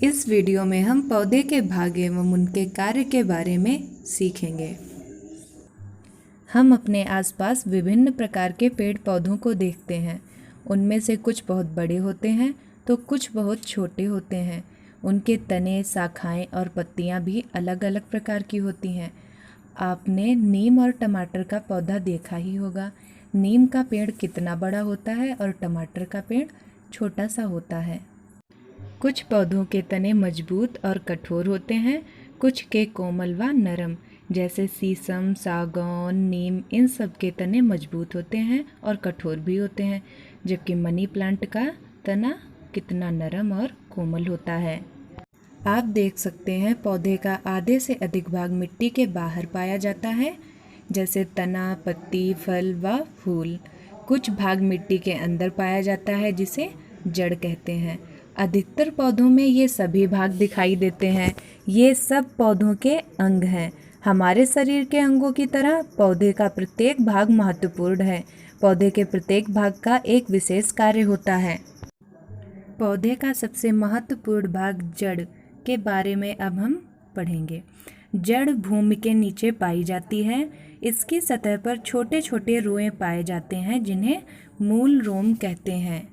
इस वीडियो में हम पौधे के भाग एवं उनके कार्य के बारे में सीखेंगे। हम अपने आसपास विभिन्न प्रकार के पेड़ पौधों को देखते हैं। उनमें से कुछ बहुत बड़े होते हैं तो कुछ बहुत छोटे होते हैं। उनके तने, शाखाएं और पत्तियां भी अलग अलग प्रकार की होती हैं। आपने नीम और टमाटर का पौधा देखा ही होगा। नीम का पेड़ कितना बड़ा होता है और टमाटर का पेड़ छोटा सा होता है। कुछ पौधों के तने मजबूत और कठोर होते हैं, कुछ के कोमल व नरम, जैसे शीशम, सागौन, नीम। इन सब के तने मजबूत होते हैं और कठोर भी होते हैं, जबकि मनी प्लांट का तना कितना नरम और कोमल होता है। आप देख सकते हैं पौधे का आधे से अधिक भाग मिट्टी के बाहर पाया जाता है, जैसे तना, पत्ती, फल व फूल। कुछ भाग मिट्टी के अंदर पाया जाता है, जिसे जड़ कहते हैं। अधिकतर पौधों में ये सभी भाग दिखाई देते हैं। ये सब पौधों के अंग हैं। हमारे शरीर के अंगों की तरह पौधे का प्रत्येक भाग महत्वपूर्ण है। पौधे के प्रत्येक भाग का एक विशेष कार्य होता है। पौधे का सबसे महत्वपूर्ण भाग जड़ के बारे में अब हम पढ़ेंगे। जड़ भूमि के नीचे पाई जाती है। इसकी सतह पर छोटे छोटे रोए पाए जाते हैं, जिन्हें मूल रोम कहते हैं।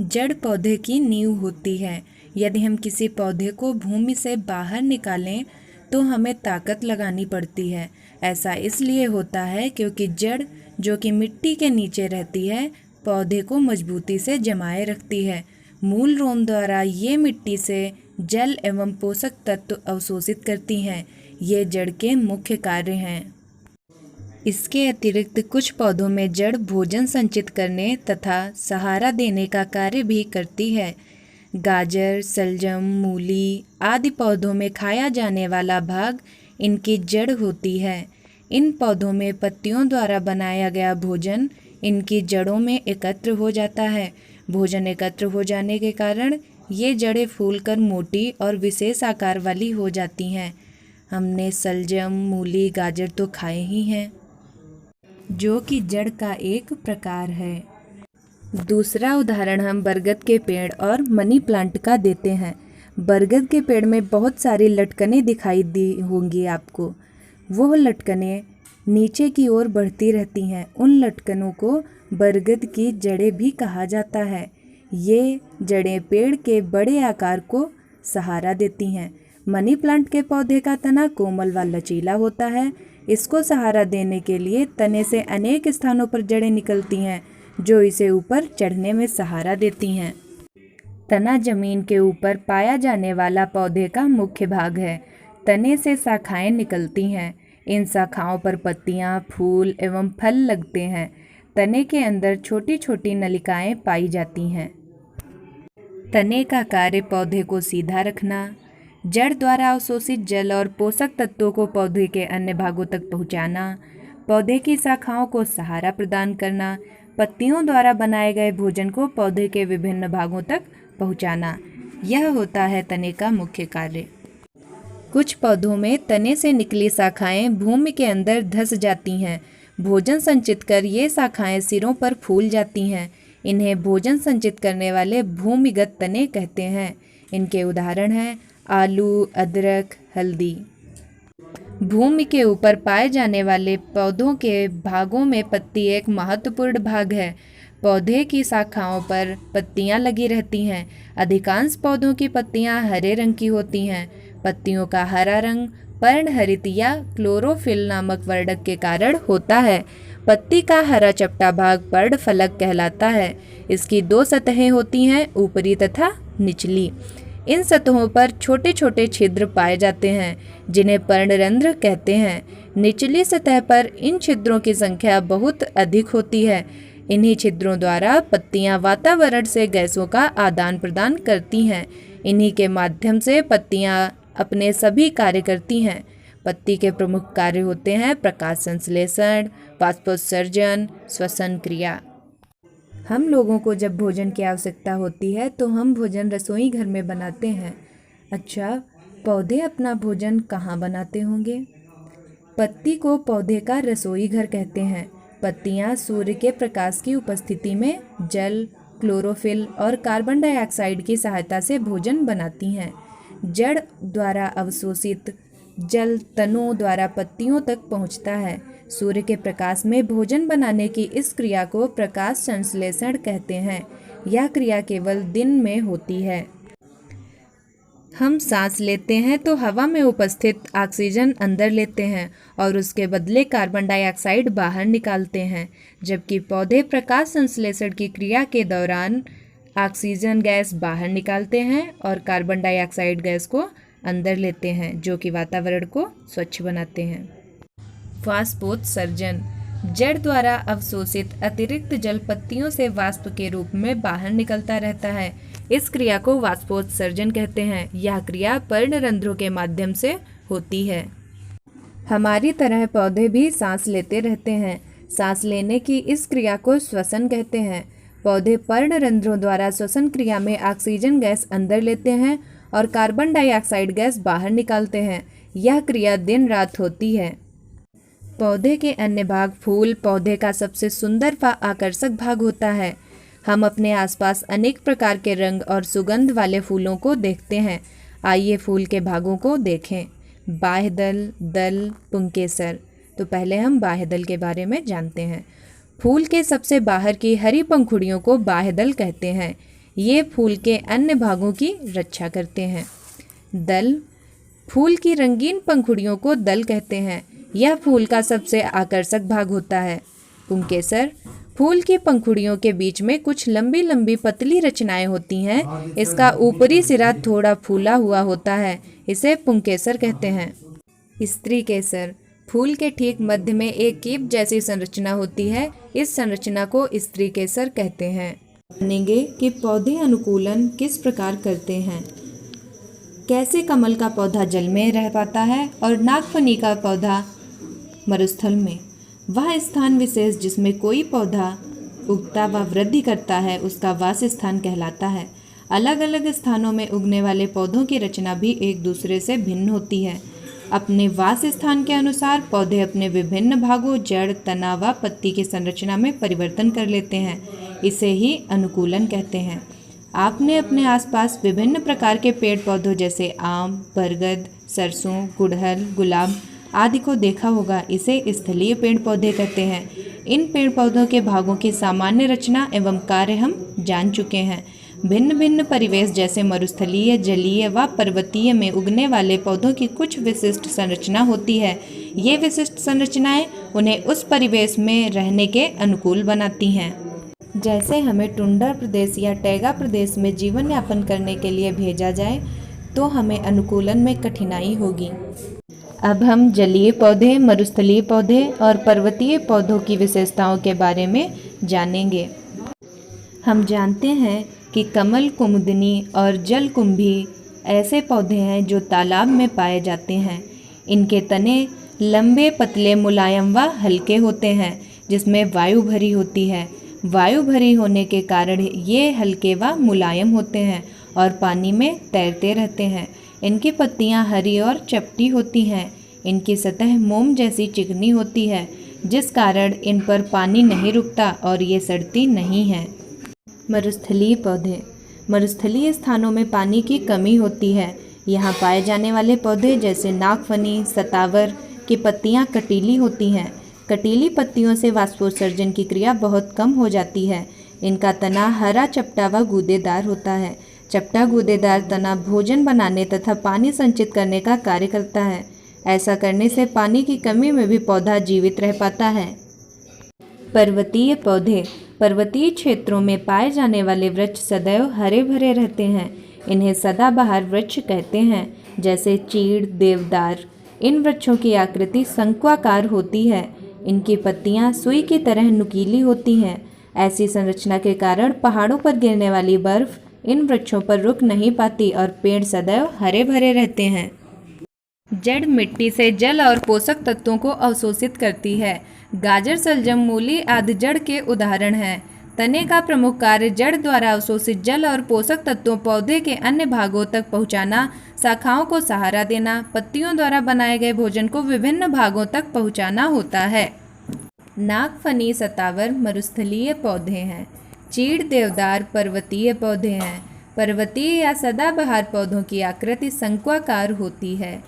जड़ पौधे की नींव होती है। यदि हम किसी पौधे को भूमि से बाहर निकालें तो हमें ताकत लगानी पड़ती है। ऐसा इसलिए होता है क्योंकि जड़, जो कि मिट्टी के नीचे रहती है, पौधे को मजबूती से जमाए रखती है। मूल रोम द्वारा ये मिट्टी से जल एवं पोषक तत्व अवशोषित करती हैं। ये जड़ के मुख्य कार्य हैं। इसके अतिरिक्त कुछ पौधों में जड़ भोजन संचित करने तथा सहारा देने का कार्य भी करती है। गाजर, शलजम, मूली आदि पौधों में खाया जाने वाला भाग इनकी जड़ होती है। इन पौधों में पत्तियों द्वारा बनाया गया भोजन इनकी जड़ों में एकत्र हो जाता है। भोजन एकत्र हो जाने के कारण ये जड़ें फूलकर मोटी और विशेष आकार वाली हो जाती हैं। हमने शलजम, मूली, गाजर तो खाए ही हैं, जो कि जड़ का एक प्रकार है। दूसरा उदाहरण हम बरगद के पेड़ और मनी प्लांट का देते हैं। बरगद के पेड़ में बहुत सारी लटकनें दिखाई दी होंगी आपको। वो लटकनें नीचे की ओर बढ़ती रहती हैं। उन लटकनों को बरगद की जड़ें भी कहा जाता है। ये जड़ें पेड़ के बड़े आकार को सहारा देती हैं। मनी प्लांट के पौधे का तना कोमल व लचीला होता है। इसको सहारा देने के लिए तने से अनेक स्थानों पर जड़ें निकलती हैं, जो इसे ऊपर चढ़ने में सहारा देती हैं। तना जमीन के ऊपर पाया जाने वाला पौधे का मुख्य भाग है। तने से शाखाएं निकलती हैं। इन शाखाओं पर पत्तियां, फूल एवं फल लगते हैं। तने के अंदर छोटी छोटी नलिकाएं पाई जाती हैं। तने का कार्य पौधे को सीधा रखना, जड़ द्वारा अवशोषित जल और पोषक तत्वों को पौधे के अन्य भागों तक पहुंचाना, पौधे की शाखाओं को सहारा प्रदान करना, पत्तियों द्वारा बनाए गए भोजन को पौधे के विभिन्न भागों तक पहुंचाना। यह होता है तने का मुख्य कार्य। कुछ पौधों में तने से निकली शाखाएं भूमि के अंदर धंस जाती हैं। भोजन संचित कर ये शाखाएं सिरों पर फूल जाती हैं। इन्हें भोजन संचित करने वाले भूमिगत तने कहते हैं। इनके उदाहरण हैं आलू, अदरक, हल्दी। भूमि के ऊपर पाए जाने वाले पौधों के भागों में पत्ती एक महत्वपूर्ण भाग है। पौधे की शाखाओं पर पत्तियां लगी रहती हैं। अधिकांश पौधों की पत्तियां हरे रंग की होती हैं। पत्तियों का हरा रंग पर्णहरित या क्लोरोफिल नामक वर्णक के कारण होता है। पत्ती का हरा चपटा भाग पर्णफलक कहलाता है। इसकी दो सतहें होती हैं, ऊपरी तथा निचली। इन सतहों पर छोटे छोटे छिद्र पाए जाते हैं, जिन्हें पर्णरंध्र कहते हैं। निचली सतह पर इन छिद्रों की संख्या बहुत अधिक होती है। इन्हीं छिद्रों द्वारा पत्तियां वातावरण से गैसों का आदान प्रदान करती हैं। इन्हीं के माध्यम से पत्तियां अपने सभी कार्य करती हैं। पत्ती के प्रमुख कार्य होते हैं प्रकाश संश्लेषण, वाष्पोत्सर्जन, श्वसन क्रिया। हम लोगों को जब भोजन की आवश्यकता होती है तो हम भोजन रसोई घर में बनाते हैं। अच्छा, पौधे अपना भोजन कहाँ बनाते होंगे? पत्ती को पौधे का रसोई घर कहते हैं। पत्तियाँ सूर्य के प्रकाश की उपस्थिति में जल, क्लोरोफिल और कार्बन डाइऑक्साइड की सहायता से भोजन बनाती हैं। जड़ द्वारा अवशोषित जल तनों द्वारा पत्तियों तक पहुंचता है। सूर्य के प्रकाश में भोजन बनाने की इस क्रिया को प्रकाश संश्लेषण कहते हैं। यह क्रिया केवल दिन में होती है। हम सांस लेते हैं तो हवा में उपस्थित ऑक्सीजन अंदर लेते हैं और उसके बदले कार्बन डाइऑक्साइड बाहर निकालते हैं, जबकि पौधे प्रकाश संश्लेषण की क्रिया के दौरान ऑक्सीजन गैस बाहर निकालते हैं और कार्बन डाइऑक्साइड गैस को अंदर लेते हैं, जो कि वातावरण को स्वच्छ बनाते हैं। वाष्पोत्सर्जन। जड़ द्वारा अवशोषित अतिरिक्त जल पत्तियों से वाष्प के रूप में बाहर निकलता रहता है। इस क्रिया को वाष्पोत्सर्जन कहते हैं। यह क्रिया पर्णरंध्रों के माध्यम से होती है। हमारी तरह पौधे भी सांस लेते रहते हैं। सांस लेने की इस क्रिया को श्वसन कहते हैं। पौधे पर्णरंध्रों द्वारा श्वसन क्रिया में ऑक्सीजन गैस अंदर लेते हैं और कार्बन डाइऑक्साइड गैस बाहर निकालते हैं। यह क्रिया दिन रात होती है। पौधे के अन्य भाग। फूल पौधे का सबसे सुंदर व आकर्षक भाग होता है। हम अपने आसपास अनेक प्रकार के रंग और सुगंध वाले फूलों को देखते हैं। आइए फूल के भागों को देखें। बाह्यदल, दल, पुंकेसर। तो पहले हम बाह्यदल के बारे में जानते हैं। फूल के सबसे बाहर की हरी पंखुड़ियों को बाह्यदल कहते हैं। ये फूल के अन्य भागों की रक्षा करते हैं। दल। फूल की रंगीन पंखुड़ियों को दल कहते हैं। यह फूल का सबसे आकर्षक भाग होता है। पुंकेसर। फूल की पंखुड़ियों के बीच में कुछ लंबी लंबी पतली रचनाएं होती हैं। इसका ऊपरी सिरा थोड़ा फूला हुआ होता है। इसे पुंकेसर कहते हैं। स्त्री केसर। फूल के ठीक मध्य में एक कीप जैसी संरचना होती है। इस संरचना को स्त्री केसर कहते हैं। जानेंगे कि पौधे अनुकूलन किस प्रकार करते हैं। कैसे कमल का पौधा जल में रह पाता है और नागफनी का पौधा मरुस्थल में। वह स्थान विशेष जिसमें कोई पौधा उगता व वृद्धि करता है उसका वास स्थान कहलाता है। अलग अलग स्थानों में उगने वाले पौधों की रचना भी एक दूसरे से भिन्न होती है। अपने वास स्थान के अनुसार पौधे अपने विभिन्न भागों जड़, तना व पत्ती की संरचना में परिवर्तन कर लेते हैं। इसे ही अनुकूलन कहते हैं। आपने अपने आसपास विभिन्न प्रकार के पेड़ पौधों जैसे आम, बरगद, सरसों, गुड़हल, गुलाब आदि को देखा होगा। इसे स्थलीय पेड़ पौधे कहते हैं। इन पेड़ पौधों के भागों की सामान्य रचना एवं कार्य हम जान चुके हैं। भिन्न भिन्न परिवेश जैसे मरुस्थलीय, जलीय व पर्वतीय में उगने वाले पौधों की कुछ विशिष्ट संरचना होती है। ये विशिष्ट संरचनाएं उन्हें उस परिवेश में रहने के अनुकूल बनाती हैं। जैसे हमें टुंड्रा प्रदेश या टैगा प्रदेश में जीवन यापन करने के लिए भेजा जाए तो हमें अनुकूलन में कठिनाई होगी। अब हम जलीय पौधे, मरुस्थलीय पौधे और पर्वतीय पौधों की विशेषताओं के बारे में जानेंगे। हम जानते हैं कि कमल, कुमुदिनी और जलकुंभी ऐसे पौधे हैं जो तालाब में पाए जाते हैं। इनके तने लंबे, पतले, मुलायम व हल्के होते हैं जिसमें वायु भरी होती है। वायु भरी होने के कारण ये हल्के व मुलायम होते हैं और पानी में तैरते रहते हैं। इनकी पत्तियां हरी और चपटी होती हैं। इनकी सतह मोम जैसी चिकनी होती है जिस कारण इन पर पानी नहीं रुकता और ये सड़ती नहीं हैं। मरुस्थलीय पौधे। मरुस्थलीय स्थानों में पानी की कमी होती है। यहाँ पाए जाने वाले पौधे जैसे नागफनी, सतावर की पत्तियाँ कटीली होती हैं। कटीली पत्तियों से वाष्पोत्सर्जन की क्रिया बहुत कम हो जाती है। इनका तना हरा, चपटा व गूदेदार होता है। चपटा गूदेदार तना भोजन बनाने तथा पानी संचित करने का कार्य करता है। ऐसा करने से पानी की कमी में भी पौधा जीवित रह पाता है। पर्वतीय पौधे। पर्वतीय क्षेत्रों में पाए जाने वाले वृक्ष सदैव हरे भरे रहते हैं। इन्हें सदाबहार वृक्ष कहते हैं, जैसे चीड़, देवदार। इन वृक्षों की आकृति शंक्वाकार होती है। इनकी पत्तियां सुई की तरह नुकीली होती हैं। ऐसी संरचना के कारण पहाड़ों पर गिरने वाली बर्फ इन वृक्षों पर रुक नहीं पाती और पेड़ सदैव हरे भरे रहते हैं। जड़ मिट्टी से जल और पोषक तत्वों को अवशोषित करती है। गाजर, शलजम, मूली आदि जड़ के उदाहरण हैं। तने का प्रमुख कार्य जड़ द्वारा अवशोषित जल और पोषक तत्वों पौधे के अन्य भागों तक पहुंचाना, शाखाओं को सहारा देना, पत्तियों द्वारा बनाए गए भोजन को विभिन्न भागों तक पहुंचाना होता है। नागफनी, सतावर मरुस्थलीय पौधे हैं। चीड़, देवदार पर्वतीय पौधे हैं। पर्वतीय या सदाबहार पौधों की आकृति शंक्वाकार होती है।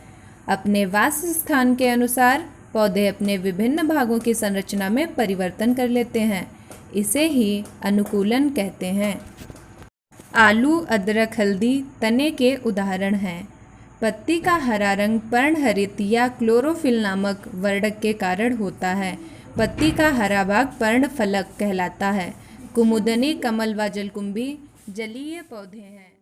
अपने वास स्थान के अनुसार पौधे अपने विभिन्न भागों की संरचना में परिवर्तन कर लेते हैं। इसे ही अनुकूलन कहते हैं। आलू, अदरक, हल्दी तने के उदाहरण हैं। पत्ती का हरा रंग पर्णहरित या क्लोरोफिल नामक वर्णक के कारण होता है। पत्ती का हरा भाग पर्णफलक कहलाता है। कुमुदनी, कमल व जलकुंभी जलीय पौधे हैं।